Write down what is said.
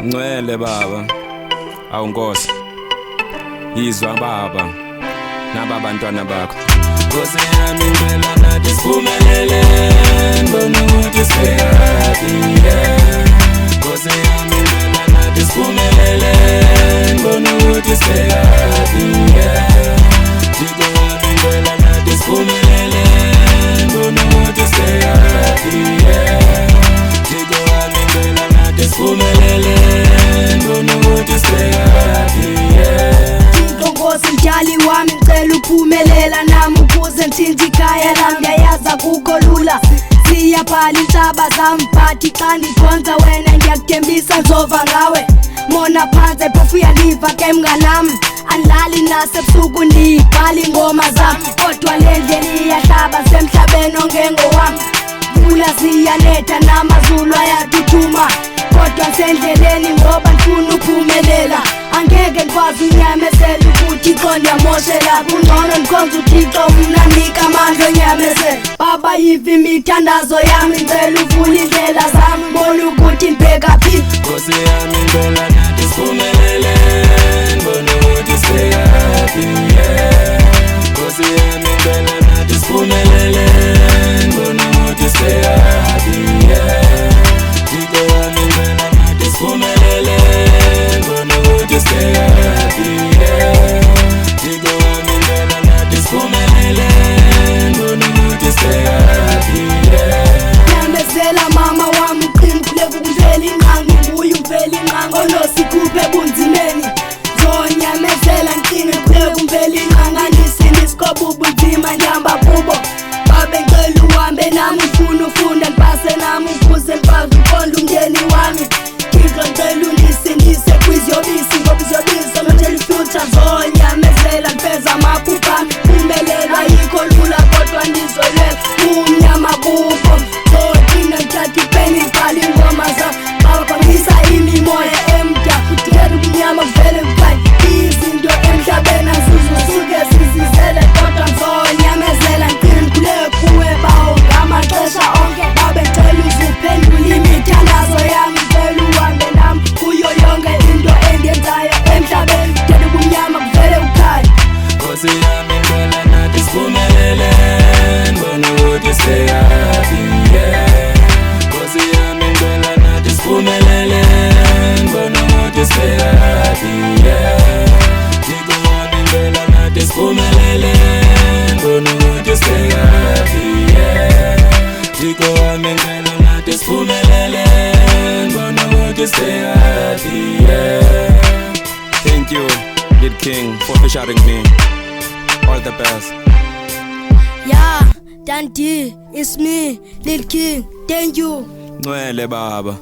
Ngcwele baba, awunkosi, yizwa baba, naba bantwana bakho. Nkosi yami ngicela nathi siphumelele, ngibone ukuthi siyaphi. Nkosi yami ngicela nathi siphumelele, ngibone ukuthi siyaphi. Thixo wami ngicela nathi siphumelele, ngibone ukuthi siyaphi. Thixo wami ngicela nathi siphumelele, ngibone ukuthi siyaphi. Thixo Nkosi mdali wami ngicela uphumelela nami ukuze ngithinta ikhaya lami, ndiyayazi akukho lula. Siyaphala intaba zami but xa ndikhonza wena ngiyakuthembisa ngizova ngawe. Mona phansi phofu uyaliva ke mnganami, andilali nasebusuku ndibhala ingoma zami, kodwa le ndlela iyahlaba semhlabeni ongengowami. Mvula ziyanetha namazulu ayathuthuma, kodwa sendleleni ngoba ndifuna uphumelela. Angeke ndikwazi unyamezela ukuthi Thixo ndiyamoshela, kungcono ndikhonza uThixo mna ndinika amandla onyamezela. Baba yiva imithandazo yami, ngicela uvule indlela zami, mbone ukuthi ndibheka phi. Nkosi yami ngicela nathi siphumelele, ngibone ukuthi siyaphi. Nkosi yami ngicela nathi siphumelele, ngibone ukuthi siyaphi. Thixo wami ngicela nathi siphumelele, ngibone ukuthi siyaphi. Thixo wami ngicela nathi siphumelele, ngibone ukuthi siyaphi. Nyamezela mama wami uqinile kuvela inqangi, nguye uvela inqangi onosikhuphe ebunzimeni. Zonyamezela ngiqine kule kumvela inqangi, andisini isikhobo ubunzima ndihamba kubo. Babe ngicela uhambe nami ufuna ufunda ngipase nami ukuze ngikwazi uqonda umndeni wami. Thixo ngicela undisindise kwiziyobisi ngoba iziyobisi amantshela ifuture. Zonyamezela ngifeza amaphupha ami, phumelela yikho lula kodwa ndizolela umnyama bukho. Zothina ngithatha ipeni ngibhala ingoma zami, bakhangisa imimoya emda kudingela ubumnyama kuvele kukhanya izinto emhlabeni azizusuke zizizele, kodwa ngizonyamezela ngicine ngikhuleke kuwe bawo ngamaxesha onke. Babe ngicela uziphendule imithandazo yami, ngicela uhambe nami kuyo yonke into endiyenzayo emhlabeni, kudingela ubumnyama kuvele kukhanya. Nkosi yami ngicela nathi siphumelele, ngibone ukuthi siyaphi. Nkosi yami ngicela nathi siphumelele, ngibone ukuthi siyaphi. Thixo wami ngicela nathi siphumelele, ngibone ukuthi siyaphi. Thixo wami ngicela nathi siphumelele, ngibone ukuthi siyaphi. Thank you, Lil King, for featuring me. All the best. Yeah, Dandy, it's me, Lil King. Thank you. Ngcwele baba.